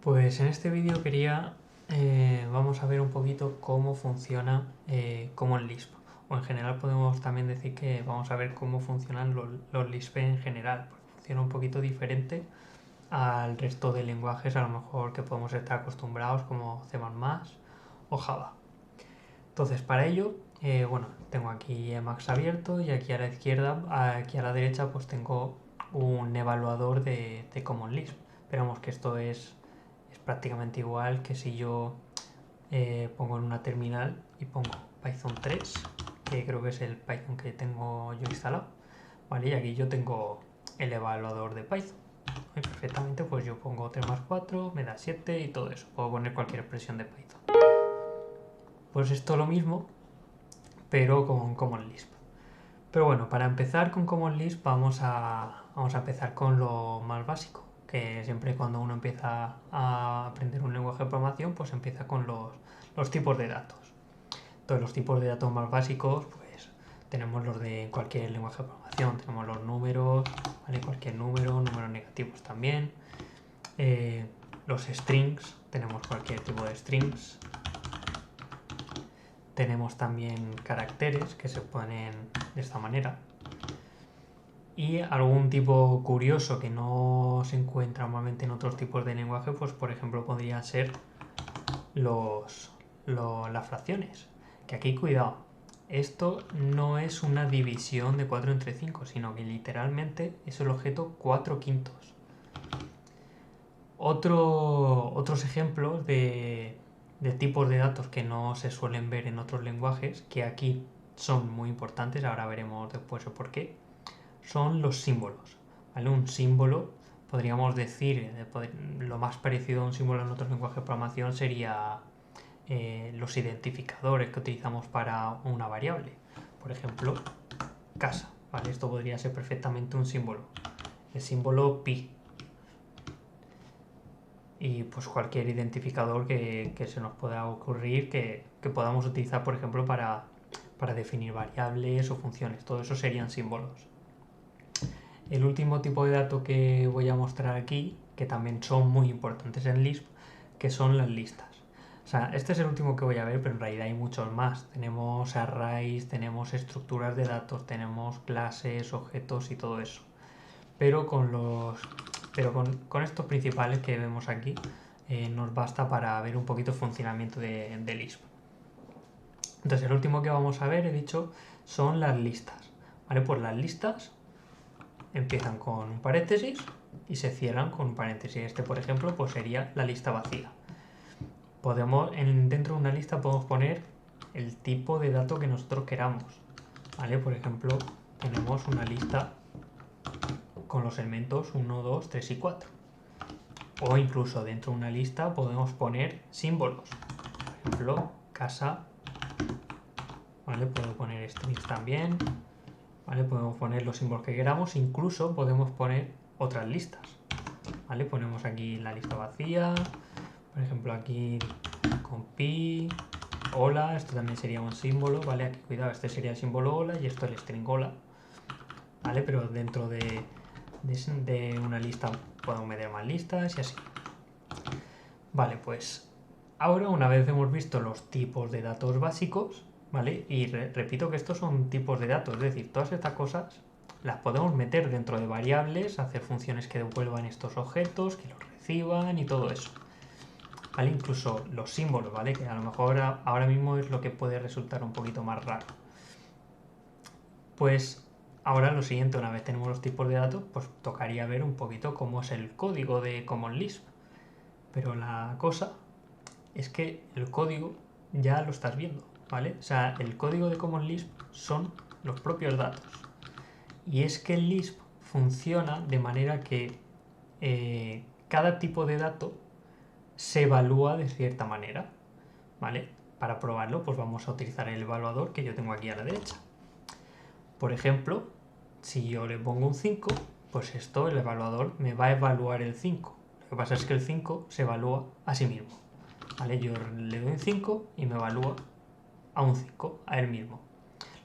Pues en este vídeo vamos a ver un poquito cómo funciona Common Lisp. O en general podemos también decir que vamos a ver cómo funcionan los Lisp en general, porque funciona un poquito diferente al resto de lenguajes a lo mejor que podemos estar acostumbrados como C++ o Java. Entonces para ello, bueno, tengo aquí Emacs abierto y aquí a la izquierda, aquí a la derecha pues tengo un evaluador de Common Lisp. Esperamos que esto es prácticamente igual que si yo pongo en una terminal y pongo Python 3, que creo que es el Python que tengo yo instalado, ¿vale? Y aquí yo tengo el evaluador de Python. Y perfectamente pues yo pongo 3 más 4, me da 7 y todo eso. Puedo poner cualquier expresión de Python. Pues esto lo mismo, pero con Common Lisp. Pero bueno, para empezar con Common Lisp vamos a empezar con lo más básico, que siempre cuando uno empieza a aprender un lenguaje de programación, pues empieza con los tipos de datos. Entonces los tipos de datos más básicos, pues tenemos los de cualquier lenguaje de programación, tenemos los números, ¿vale? Cualquier número, números negativos también, los strings, tenemos cualquier tipo de strings, tenemos también caracteres que se ponen de esta manera. Y algún tipo curioso que no se encuentra normalmente en otros tipos de lenguaje, pues por ejemplo podrían ser las fracciones. Que aquí cuidado, esto no es una división de 4 entre 5, sino que literalmente es el objeto 4 quintos. Otros ejemplos de tipos de datos que no se suelen ver en otros lenguajes, que aquí son muy importantes, ahora veremos después el por qué, son los símbolos. ¿Vale? Un símbolo, podríamos decir, lo más parecido a un símbolo en otros lenguajes de programación sería los identificadores que utilizamos para una variable. Por ejemplo, casa. ¿Vale? Esto podría ser perfectamente un símbolo. El símbolo pi. Y pues cualquier identificador que se nos pueda ocurrir que podamos utilizar, por ejemplo, para definir variables o funciones. Todo eso serían símbolos. El último tipo de dato que voy a mostrar aquí, que también son muy importantes en Lisp, que son las listas. O sea, este es el último que voy a ver, pero en realidad hay muchos más. Tenemos arrays, tenemos estructuras de datos, tenemos clases, objetos y todo eso. Pero con estos principales que vemos aquí, nos basta para ver un poquito el funcionamiento de Lisp. Entonces, el último que vamos a ver, he dicho, son las listas. ¿Vale? Pues las listas empiezan con un paréntesis y se cierran con un paréntesis. Este, por ejemplo, pues sería la lista vacía. Dentro de una lista podemos poner el tipo de dato que nosotros queramos. ¿Vale? Por ejemplo, tenemos una lista con los elementos 1, 2, 3 y 4. O incluso dentro de una lista podemos poner símbolos. Por ejemplo, casa. ¿Vale? Puedo poner strings también. ¿Vale? Podemos poner los símbolos que queramos, incluso podemos poner otras listas. ¿Vale? Ponemos aquí la lista vacía, por ejemplo aquí con pi, hola, esto también sería un símbolo, ¿vale? Aquí cuidado, este sería el símbolo hola y esto el string hola, ¿vale? Pero dentro de una lista podemos meter más listas y así. Vale, pues ahora una vez hemos visto los tipos de datos básicos, ¿vale? Y repito que estos son tipos de datos, es decir, todas estas cosas las podemos meter dentro de variables, hacer funciones que devuelvan estos objetos, que los reciban y todo eso. ¿Vale? Incluso los símbolos, ¿vale? Que a lo mejor ahora mismo es lo que puede resultar un poquito más raro. Pues ahora lo siguiente, una vez tenemos los tipos de datos, pues tocaría ver un poquito cómo es el código de Common Lisp. Pero la cosa es que el código ya lo estás viendo, ¿vale? O sea, el código de Common Lisp son los propios datos. Y es que el Lisp funciona de manera que cada tipo de dato se evalúa de cierta manera, ¿vale? Para probarlo, pues vamos a utilizar el evaluador que yo tengo aquí a la derecha. Por ejemplo, si yo le pongo un 5, pues el evaluador me va a evaluar el 5. Lo que pasa es que el 5 se evalúa a sí mismo. ¿Vale? Yo le doy un 5 y me evalúa a un 5, a él mismo.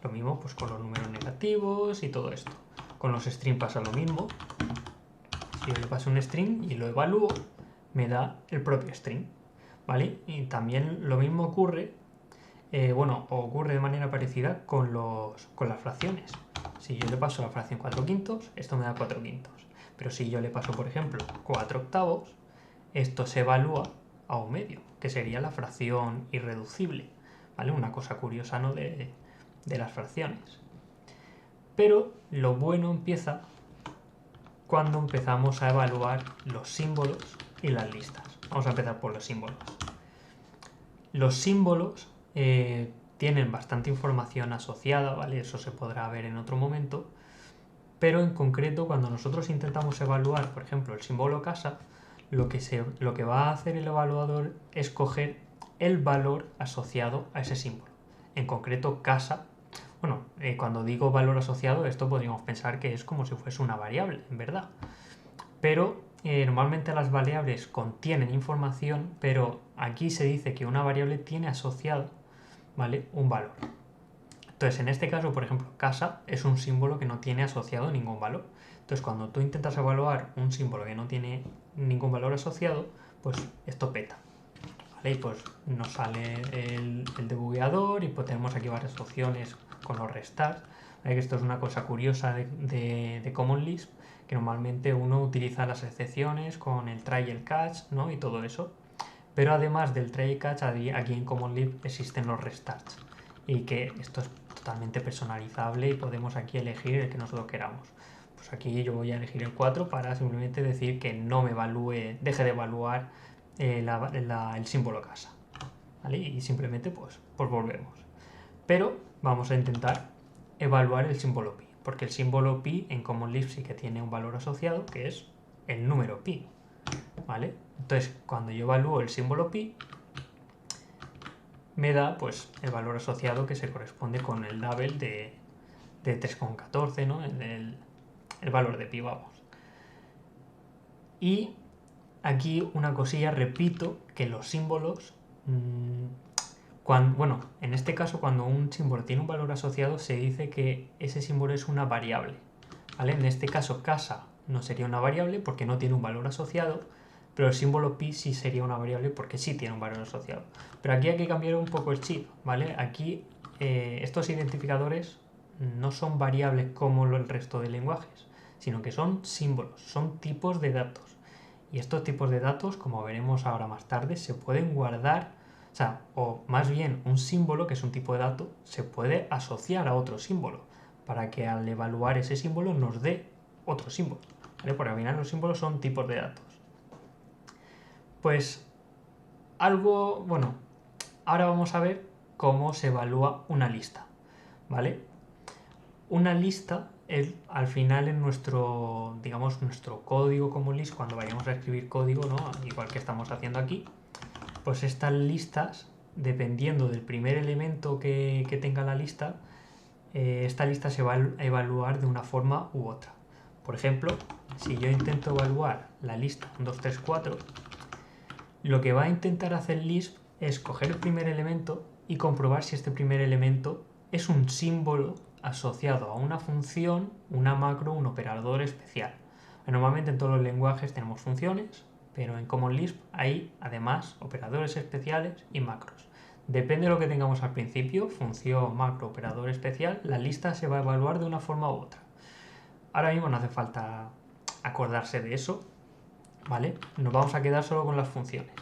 Lo mismo pues con los números negativos y todo esto. Con los strings pasa lo mismo. Si yo le paso un string y lo evalúo, me da el propio string, ¿vale? Y también lo mismo ocurre, ocurre de manera parecida con las fracciones. Si yo le paso la fracción 4 quintos, esto me da 4 quintos. Pero si yo le paso, por ejemplo, 4 octavos, esto se evalúa a 1/2, que sería la fracción irreducible, ¿vale? Una cosa curiosa, ¿no?, de las fracciones. Pero lo bueno empieza cuando empezamos a evaluar los símbolos y las listas. Vamos a empezar por los símbolos. Los símbolos tienen bastante información asociada, ¿vale? Eso se podrá ver en otro momento. Pero en concreto, cuando nosotros intentamos evaluar, por ejemplo, el símbolo casa, lo que va a hacer el evaluador es coger el valor asociado a ese símbolo. En concreto, casa. Cuando digo valor asociado, esto podríamos pensar que es como si fuese una variable, en verdad. Pero normalmente las variables contienen información, pero aquí se dice que una variable tiene asociado, ¿vale?, un valor. Entonces, en este caso, por ejemplo, casa es un símbolo que no tiene asociado ningún valor. Entonces, cuando tú intentas evaluar un símbolo que no tiene ningún valor asociado, pues esto peta, ¿vale? Y pues nos sale el debugueador y pues tenemos aquí varias opciones con los restarts, ¿vale? Que esto es una cosa curiosa de Common Lisp, que normalmente uno utiliza las excepciones con el try y el catch, ¿no?, y todo eso. Pero además del try y catch, aquí en Common Lisp existen los restarts, y que esto es totalmente personalizable y podemos aquí elegir el que nosotros queramos. Pues aquí yo voy a elegir el 4 para simplemente decir que no me deje de evaluar el símbolo casa, ¿vale? Y simplemente pues volvemos. Pero vamos a intentar evaluar el símbolo pi, porque el símbolo pi en Common Lisp sí que tiene un valor asociado, que es el número pi, ¿vale? Entonces, cuando yo evalúo el símbolo pi, me da pues el valor asociado que se corresponde con el label de 3,14, ¿no?, el valor de pi, vamos. Y aquí una cosilla, repito que los símbolos, en este caso cuando un símbolo tiene un valor asociado se dice que ese símbolo es una variable, ¿vale? En este caso casa no sería una variable porque no tiene un valor asociado, pero el símbolo pi sí sería una variable porque sí tiene un valor asociado. Pero aquí hay que cambiar un poco el chip, ¿vale? Aquí estos identificadores no son variables como el resto de lenguajes, sino que son símbolos, son tipos de datos. Y estos tipos de datos, como veremos ahora más tarde, se pueden guardar, o más bien un símbolo, que es un tipo de dato, se puede asociar a otro símbolo, para que al evaluar ese símbolo nos dé otro símbolo, ¿vale? Porque al final los símbolos son tipos de datos. Pues ahora vamos a ver cómo se evalúa una lista, ¿vale? Una lista al final en nuestro código Common Lisp, cuando vayamos a escribir código, ¿no?, igual que estamos haciendo aquí, pues estas listas, dependiendo del primer elemento que tenga la lista, esta lista se va a evaluar de una forma u otra. Por ejemplo, si yo intento evaluar la lista 1, 2, 3, 4, lo que va a intentar hacer Lisp es coger el primer elemento y comprobar si este primer elemento es un símbolo asociado a una función, una macro, un operador especial. Normalmente en todos los lenguajes tenemos funciones, pero en Common Lisp hay además operadores especiales y macros. Depende de lo que tengamos al principio, función, macro, operador especial, la lista se va a evaluar de una forma u otra. Ahora mismo no hace falta acordarse de eso, ¿vale? Nos vamos a quedar solo con las funciones.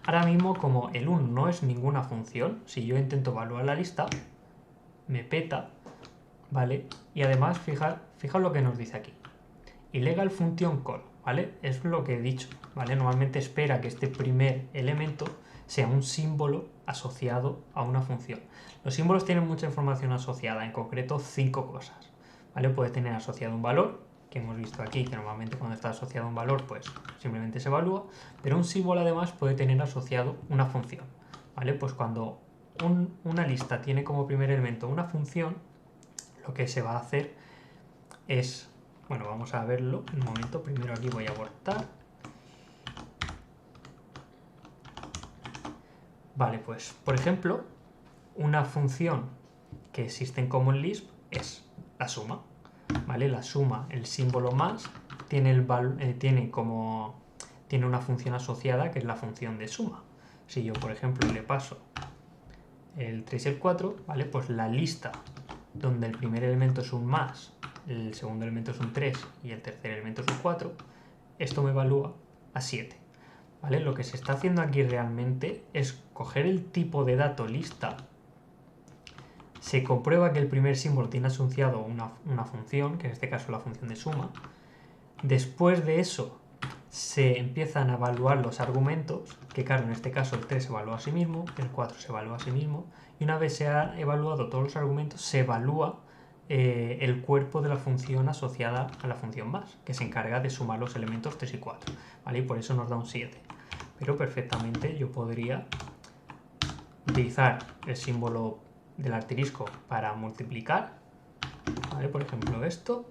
Ahora mismo, como el 1 no es ninguna función, si yo intento evaluar la lista, me peta, ¿vale? Y además, fijaos lo que nos dice aquí. Illegal function call, ¿vale? Es lo que he dicho, ¿vale? Normalmente espera que este primer elemento sea un símbolo asociado a una función. Los símbolos tienen mucha información asociada, en concreto 5 cosas, ¿vale? Puede tener asociado un valor, que hemos visto aquí, que normalmente cuando está asociado a un valor, pues simplemente se evalúa, pero un símbolo además puede tener asociado una función, ¿vale? Pues cuando una lista tiene como primer elemento una función, lo que se va a hacer es, vamos a verlo un momento, primero aquí voy a abortar. Vale, pues, por ejemplo, una función que existe en Common Lisp es la suma, ¿vale? La suma, el símbolo más, tiene tiene una función asociada que es la función de suma. Si yo, por ejemplo, le paso el 3 y el 4, ¿vale? Pues la lista donde el primer elemento es un más, el segundo elemento es un 3 y el tercer elemento es un 4, esto me evalúa a 7. ¿Vale? Lo que se está haciendo aquí realmente es coger el tipo de dato lista, se comprueba que el primer símbolo tiene asociado una función, que en este caso es la función de suma. Después de eso se empiezan a evaluar los argumentos, que claro, en este caso el 3 se evalúa a sí mismo, el 4 se evalúa a sí mismo, y una vez se ha evaluado todos los argumentos, se evalúa el cuerpo de la función asociada a la función más, que se encarga de sumar los elementos 3 y 4, ¿vale? Y por eso nos da un 7. Pero perfectamente yo podría utilizar el símbolo del asterisco para multiplicar, ¿vale? Por ejemplo esto,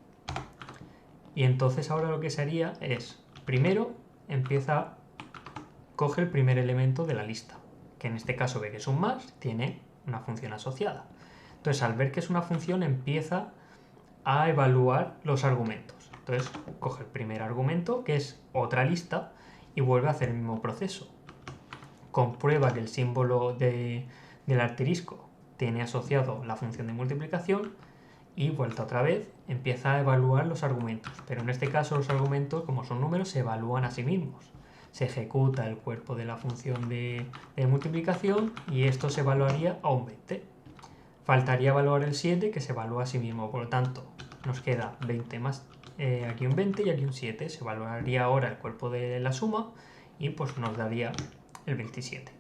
y entonces ahora lo que se haría es, primero coge el primer elemento de la lista, que en este caso ve que es un más, tiene una función asociada. Entonces al ver que es una función empieza a evaluar los argumentos. Entonces coge el primer argumento, que es otra lista, y vuelve a hacer el mismo proceso. Comprueba que el símbolo del asterisco tiene asociado la función de multiplicación y vuelta otra vez empieza a evaluar los argumentos. Pero en este caso los argumentos, como son números, se evalúan a sí mismos. Se ejecuta el cuerpo de la función de multiplicación y esto se evaluaría a un 20. Faltaría evaluar el 7, que se evalúa a sí mismo. Por lo tanto, nos queda 20 más aquí un 20 y aquí un 7. Se evaluaría ahora el cuerpo de la suma y pues nos daría el 27.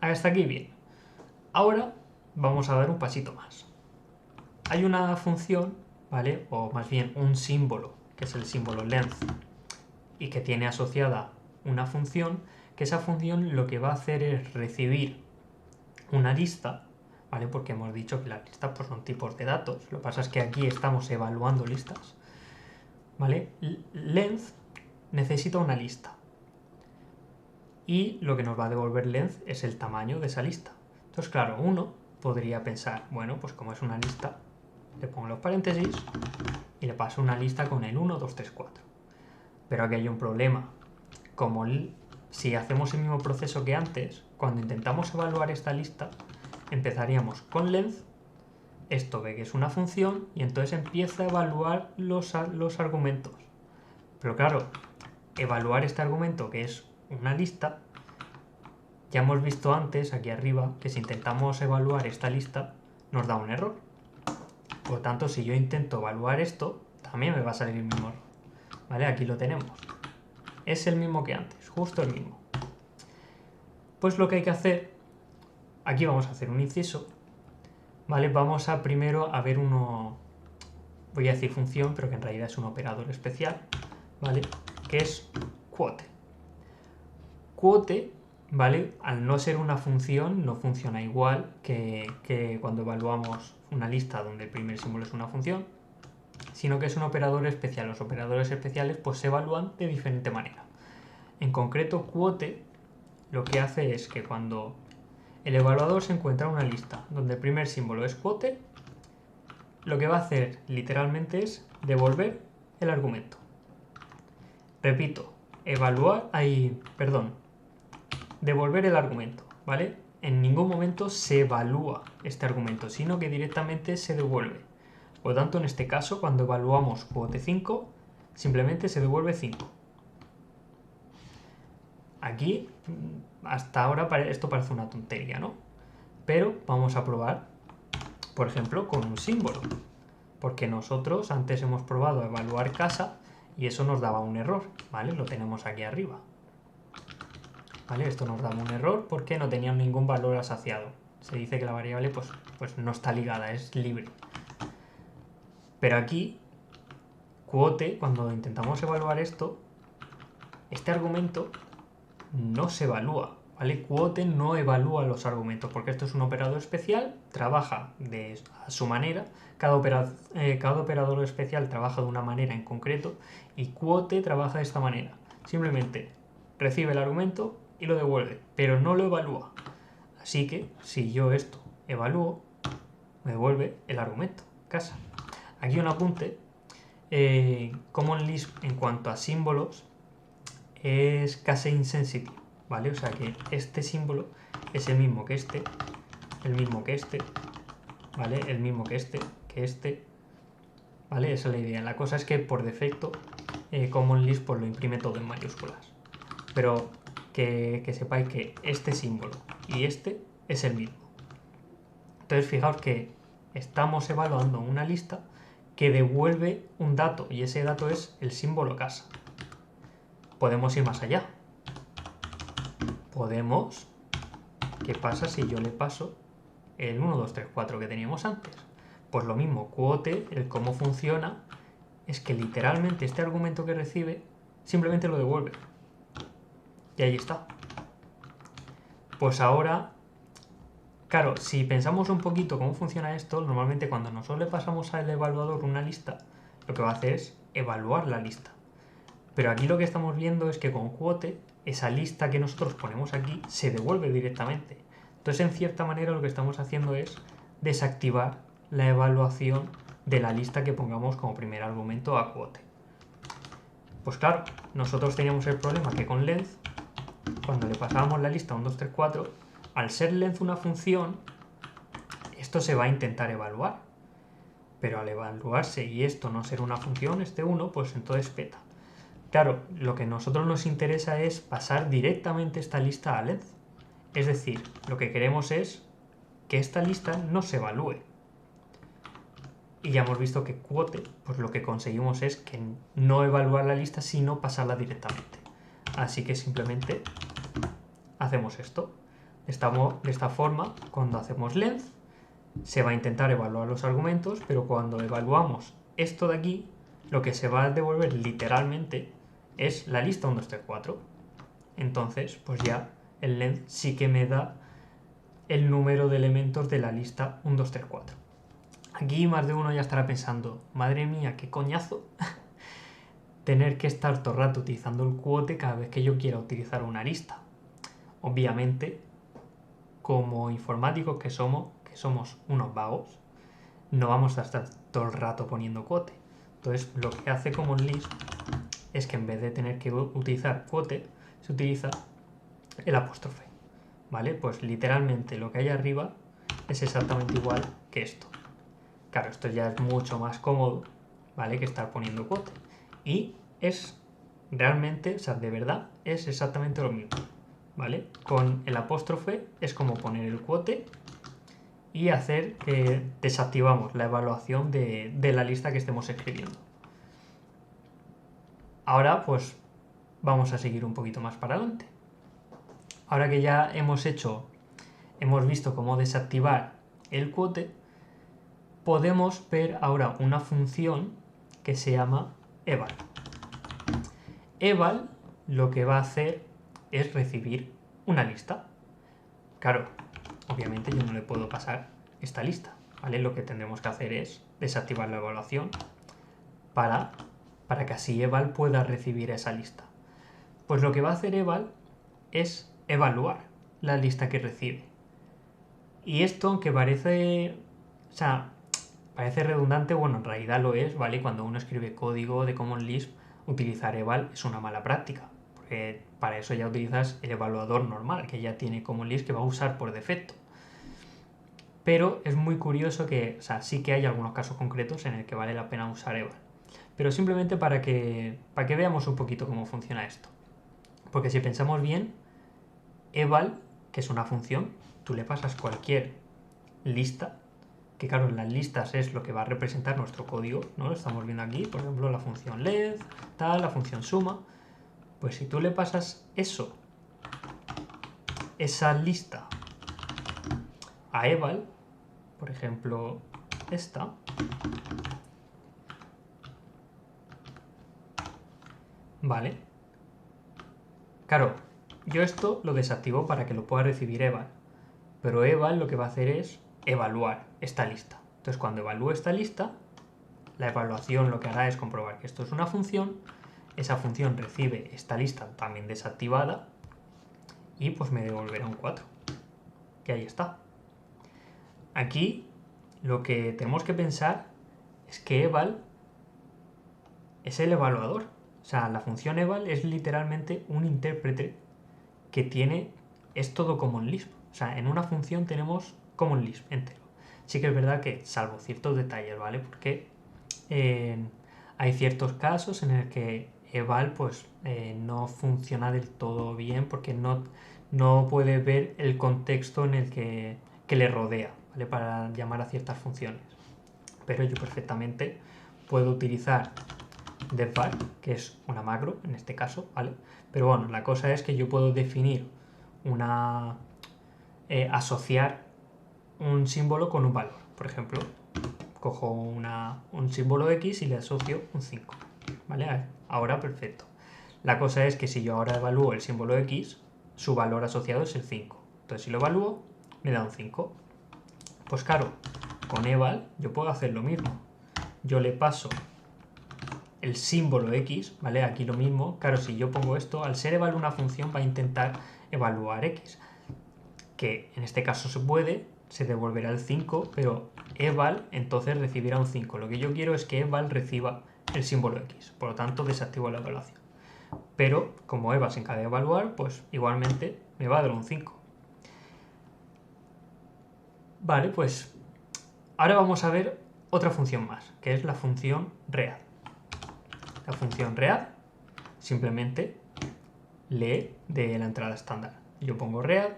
Hasta aquí bien. Ahora vamos a dar un pasito más. Hay una función, ¿vale? O más bien un símbolo, que es el símbolo length, y que tiene asociada una función, que esa función lo que va a hacer es recibir una lista, ¿vale? Porque hemos dicho que las listas pues, son tipos de datos. Lo que pasa es que aquí estamos evaluando listas, ¿vale? Length necesita una lista. Y lo que nos va a devolver length es el tamaño de esa lista. Entonces, claro, uno podría pensar, bueno, pues como es una lista, le pongo los paréntesis y le paso una lista con el 1, 2, 3, 4. Pero aquí hay un problema. Como si hacemos el mismo proceso que antes, cuando intentamos evaluar esta lista, empezaríamos con length, esto ve que es una función y entonces empieza a evaluar los argumentos. Pero claro, evaluar este argumento que es una lista, ya hemos visto antes aquí arriba que si intentamos evaluar esta lista nos da un error. Por lo tanto, si yo intento evaluar esto, también me va a salir el mismo error. ¿Vale? Aquí lo tenemos. Es el mismo que antes, justo el mismo. Pues lo que hay que hacer, aquí vamos a hacer un inciso, ¿vale? Vamos a primero a ver voy a decir función, pero que en realidad es un operador especial, ¿vale? Que es quote. Quote, ¿vale? Al no ser una función, no funciona igual que cuando evaluamos una lista donde el primer símbolo es una función, sino que es un operador especial. Los operadores especiales pues se evalúan de diferente manera. En concreto, quote lo que hace es que cuando el evaluador se encuentra en una lista donde el primer símbolo es quote, lo que va a hacer literalmente es devolver el argumento. Repito, devolver el argumento, ¿vale? En ningún momento se evalúa este argumento, sino que directamente se devuelve. Por lo tanto, en este caso, cuando evaluamos quote 5, simplemente se devuelve 5. Aquí, hasta ahora, esto parece una tontería, ¿no? Pero vamos a probar, por ejemplo, con un símbolo. Porque nosotros antes hemos probado a evaluar casa y eso nos daba un error, ¿vale? Lo tenemos aquí arriba. ¿Vale? Esto nos daba un error porque no tenía ningún valor asociado. Se dice que la variable pues no está ligada, es libre. Pero aquí, quote, cuando intentamos evaluar esto, este argumento no se evalúa, ¿vale? Quote no evalúa los argumentos porque esto es un operador especial, trabaja a su manera, cada operador especial trabaja de una manera en concreto y quote trabaja de esta manera. Simplemente recibe el argumento y lo devuelve, pero no lo evalúa. Así que si yo esto evalúo, me devuelve el argumento, casa. Aquí un apunte, Common Lisp en cuanto a símbolos, es case insensitive, ¿vale? O sea que este símbolo es el mismo que este, el mismo que este, ¿vale? El mismo que este, ¿vale? Esa es la idea. La cosa es que por defecto Common Lisp pues lo imprime todo en mayúsculas. Pero que sepáis que este símbolo y este es el mismo. Entonces fijaos que estamos evaluando una lista que devuelve un dato y ese dato es el símbolo casa. Podemos ir más allá. ¿Qué pasa si yo le paso el 1, 2, 3, 4 que teníamos antes? Pues lo mismo, quote, el cómo funciona, es que literalmente este argumento que recibe simplemente lo devuelve. Y ahí está. Pues ahora, claro, si pensamos un poquito cómo funciona esto, normalmente cuando nosotros le pasamos al evaluador una lista, lo que va a hacer es evaluar la lista. Pero aquí lo que estamos viendo es que con quote, esa lista que nosotros ponemos aquí se devuelve directamente. Entonces, en cierta manera, lo que estamos haciendo es desactivar la evaluación de la lista que pongamos como primer argumento a quote. Pues claro, nosotros teníamos el problema que con length, cuando le pasábamos la lista 1, 2, 3, 4, al ser length una función, esto se va a intentar evaluar. Pero al evaluarse y esto no ser una función, este 1, pues entonces peta. Claro, lo que a nosotros nos interesa es pasar directamente esta lista a length. Es decir, lo que queremos es que esta lista no se evalúe. Y ya hemos visto que quote, pues lo que conseguimos es que no evaluar la lista, sino pasarla directamente. Así que simplemente hacemos esto. De esta forma, cuando hacemos length, se va a intentar evaluar los argumentos, pero cuando evaluamos esto de aquí, lo que se va a devolver literalmente es la lista 1, 2, 3, 4. Entonces, pues ya el length sí que me da el número de elementos de la lista 1, 2, 3, 4. Aquí más de uno ya estará pensando, madre mía, qué coñazo tener que estar todo el rato utilizando el quote cada vez que yo quiera utilizar una lista. Obviamente, como informáticos que somos unos vagos, no vamos a estar todo el rato poniendo quote. Entonces, lo que hace Common Lisp es que en vez de tener que utilizar quote, se utiliza el apóstrofe, ¿vale? Pues literalmente lo que hay arriba es exactamente igual que esto. Claro, esto ya es mucho más cómodo, ¿vale? Que estar poniendo quote. Y es realmente, o sea, de verdad, es exactamente lo mismo, ¿vale? Con el apóstrofe es como poner el quote y hacer que desactivamos la evaluación de la lista que estemos escribiendo. Ahora, pues, vamos a seguir un poquito más para adelante. Ahora que ya hemos visto cómo desactivar el quote, podemos ver ahora una función que se llama eval. Eval lo que va a hacer es recibir una lista. Claro, obviamente yo no le puedo pasar esta lista, ¿vale? Lo que tendremos que hacer es desactivar la evaluación para que así eval pueda recibir esa lista. Pues lo que va a hacer eval es evaluar la lista que recibe. Y esto, aunque parece redundante, bueno, en realidad lo es, ¿vale? Cuando uno escribe código de Common Lisp, utilizar eval es una mala práctica, porque para eso ya utilizas el evaluador normal, que ya tiene Common Lisp, que va a usar por defecto. Pero es muy curioso que, sí que hay algunos casos concretos en el que vale la pena usar eval. Pero simplemente para que veamos un poquito cómo funciona esto. Porque si pensamos bien, eval, que es una función, tú le pasas cualquier lista, que claro, en las listas es lo que va a representar nuestro código, ¿no? Lo estamos viendo aquí, por ejemplo, la función length, la función suma. Pues si tú le pasas esa lista a eval, por ejemplo, esta, ¿vale? Claro, yo esto lo desactivo para que lo pueda recibir eval, pero eval lo que va a hacer es evaluar esta lista. Entonces, cuando evalúe esta lista, la evaluación lo que hará es comprobar que esto es una función, esa función recibe esta lista también desactivada y pues me devolverá un 4. Que ahí está. Aquí lo que tenemos que pensar es que eval es el evaluador. O sea, la función eval es literalmente un intérprete que es todo common Lisp. O sea, en una función tenemos common Lisp entero. Sí que es verdad que, salvo ciertos detalles, ¿vale? Porque hay ciertos casos en el que eval pues no funciona del todo bien porque no puede ver el contexto en el que le rodea, ¿vale? Para llamar a ciertas funciones. Pero yo perfectamente puedo utilizar depvar, que es una macro en este caso, ¿vale? Pero bueno, la cosa es que yo puedo definir asociar un símbolo con un valor. Por ejemplo, cojo un símbolo X y le asocio un 5. ¿Vale? Ahora perfecto. La cosa es que si yo ahora evalúo el símbolo X, su valor asociado es el 5. Entonces si lo evalúo, me da un 5. Pues claro, con eval yo puedo hacer lo mismo. Yo le paso el símbolo X, ¿vale? Aquí lo mismo. Claro, si yo pongo esto, al ser eval una función va a intentar evaluar X. Que en este caso se puede, se devolverá el 5, pero eval entonces recibirá un 5. Lo que yo quiero es que eval reciba el símbolo X, por lo tanto desactivo la evaluación. Pero como eval se encarga de evaluar, pues igualmente me va a dar un 5. Vale, pues ahora vamos a ver otra función más, que es la función read. La función read simplemente lee de la entrada estándar. Yo pongo read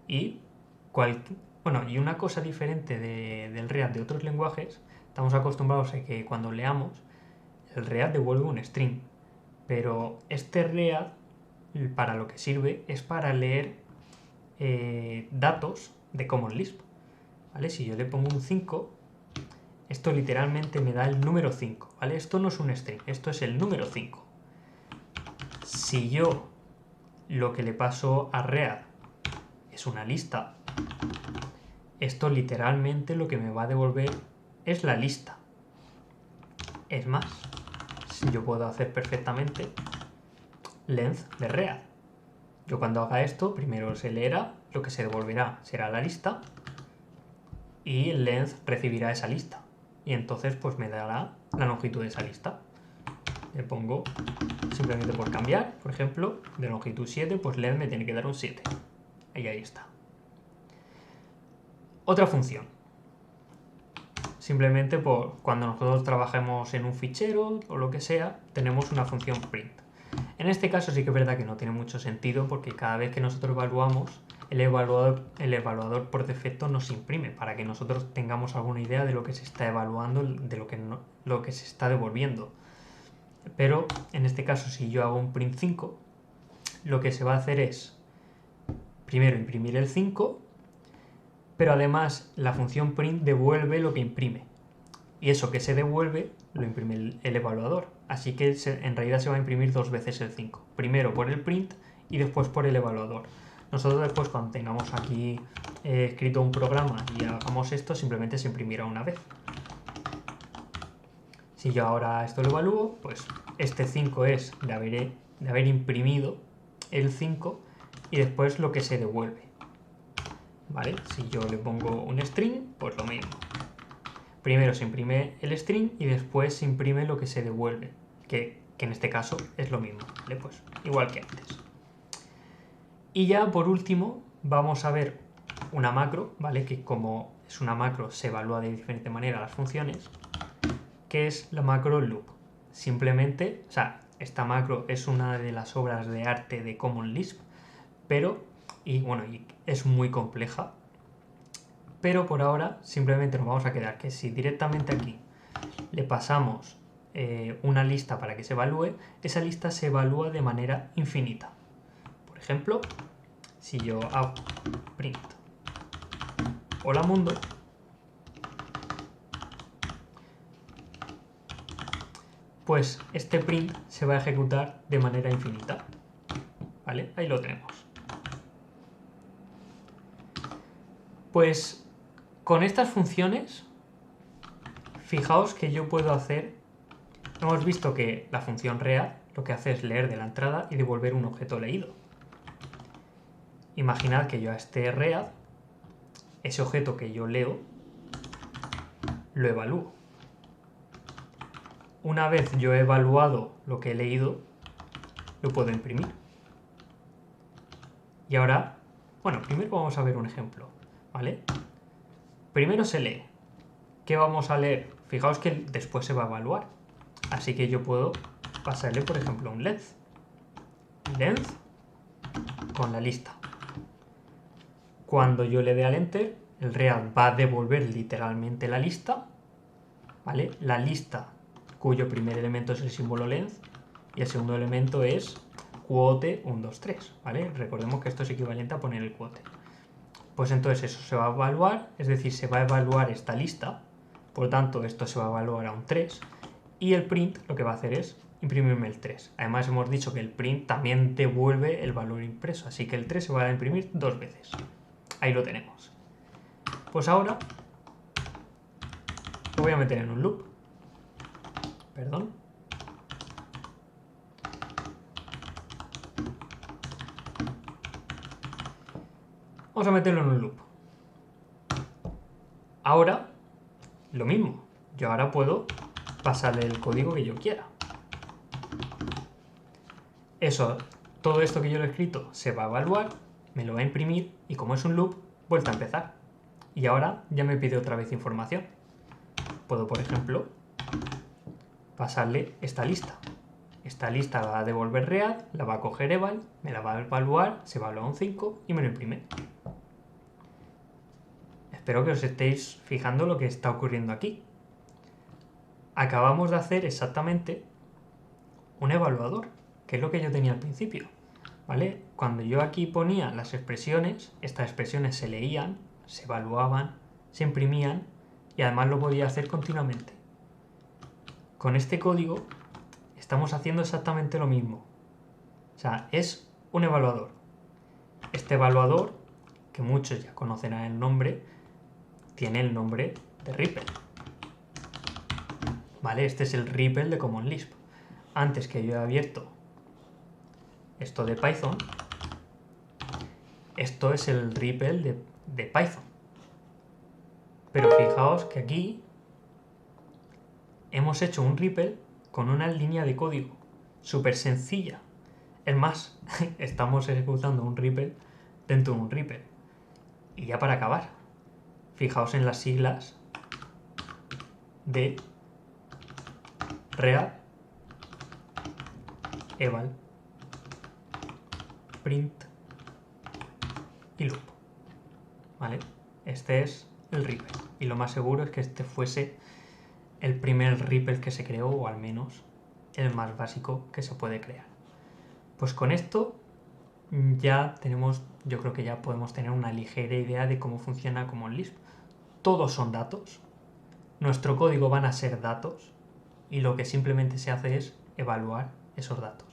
y y una cosa diferente del read de otros lenguajes, estamos acostumbrados a que cuando leamos, el read devuelve un string. Pero este read, para lo que sirve, es para leer datos de Common Lisp. ¿Vale? Si yo le pongo un 5, esto literalmente me da el número 5. ¿Vale? Esto no es un string, esto es el número 5. Si yo lo que le paso a read es una lista, esto literalmente lo que me va a devolver es la lista. Es más, si yo puedo hacer perfectamente length de read. Yo cuando haga esto, primero se leerá, lo que se devolverá será la lista y length recibirá esa lista. Y entonces pues me dará la longitud de esa lista. Le pongo simplemente por cambiar, por ejemplo, de longitud 7, pues length me tiene que dar un 7. Y ahí está. Otra función. Simplemente cuando nosotros trabajemos en un fichero o lo que sea, tenemos una función print. En este caso sí que es verdad que no tiene mucho sentido porque cada vez que nosotros evaluamos, el evaluador por defecto nos imprime para que nosotros tengamos alguna idea de lo que se está evaluando, de lo que se está devolviendo. Pero en este caso, si yo hago un print 5, lo que se va a hacer es primero imprimir el 5, pero además la función print devuelve lo que imprime. Y eso que se devuelve lo imprime el evaluador. Así que en realidad se va a imprimir dos veces el 5. Primero por el print y después por el evaluador. Nosotros después cuando tengamos aquí escrito un programa y hagamos esto, simplemente se imprimirá una vez. Si yo ahora esto lo evalúo, pues este 5 es de haber imprimido el 5 y después lo que se devuelve. ¿Vale? Si yo le pongo un string, pues lo mismo. Primero se imprime el string y después se imprime lo que se devuelve, que en este caso es lo mismo, ¿vale? Pues igual que antes. Y ya por último vamos a ver una macro, ¿vale? Que como es una macro se evalúa de diferente manera las funciones, que es la macro loop. Simplemente, o sea, esta macro es una de las obras de arte de Common Lisp, pero, y es muy compleja, pero por ahora simplemente nos vamos a quedar que si directamente aquí le pasamos una lista para que se evalúe, esa lista se evalúa de manera infinita. Por ejemplo, si yo hago print hola mundo, pues este print se va a ejecutar de manera infinita. ¿Vale? Ahí lo tenemos. Pues con estas funciones, fijaos que yo puedo hacer. Hemos visto que la función read lo que hace es leer de la entrada y devolver un objeto leído. Imaginad que yo a este read, ese objeto que yo leo, lo evalúo. una vez yo he evaluado lo que he leído, lo puedo imprimir. Y ahora, bueno, primero vamos a ver un ejemplo, ¿vale? Primero se lee. ¿Qué vamos a leer? Fijaos que después se va a evaluar. Así que yo puedo pasarle, por ejemplo, un length. Length con la lista. Cuando yo le dé al enter, el read va a devolver literalmente la lista, ¿vale? La lista cuyo primer elemento es el símbolo length y el segundo elemento es quote 1, 2, 3, ¿vale? Recordemos que esto es equivalente a poner el quote. Pues entonces eso se va a evaluar, es decir, se va a evaluar esta lista, por lo tanto esto se va a evaluar a un 3 y el print lo que va a hacer es imprimirme el 3. Además hemos dicho que el print también devuelve el valor impreso, así que el 3 se va a imprimir 2 veces. Ahí lo tenemos. Pues ahora lo voy a meter en un loop. Perdón. Vamos a meterlo en un loop. Ahora, lo mismo. Yo ahora puedo pasarle el código que yo quiera. Eso, todo esto que yo le he escrito se va a evaluar, me lo va a imprimir y como es un loop, vuelta a empezar. Y ahora ya me pide otra vez información. Puedo, por ejemplo, pasarle esta lista. Esta lista va a devolver real, la va a coger eval, me la va a evaluar, se evalúa un 5 y me lo imprime. Espero que os estéis fijando lo que está ocurriendo aquí. Acabamos de hacer exactamente un evaluador, que es lo que yo tenía al principio, ¿vale? Cuando yo aquí ponía las expresiones, estas expresiones se leían, se evaluaban, se imprimían y además lo podía hacer continuamente. Con este código estamos haciendo exactamente lo mismo. O sea, es un evaluador. Este evaluador, que muchos ya conocerán el nombre, tiene el nombre de REPL. ¿Vale? Este es el REPL de Common Lisp. Antes que yo he abierto esto de Python, esto es el REPL de Python. Pero fijaos que aquí hemos hecho un REPL con una línea de código súper sencilla. Es más, estamos ejecutando un REPL dentro de un REPL. Y ya para acabar, fijaos en las siglas de read, eval, print y loop. ¿Vale? Este es el REPL. Y lo más seguro es que este fuese el primer REPL que se creó, o al menos el más básico que se puede crear. Pues con esto ya tenemos, yo creo que ya podemos tener una ligera idea de cómo funciona Common Lisp. Todos son datos, nuestro código van a ser datos y lo que simplemente se hace es evaluar esos datos.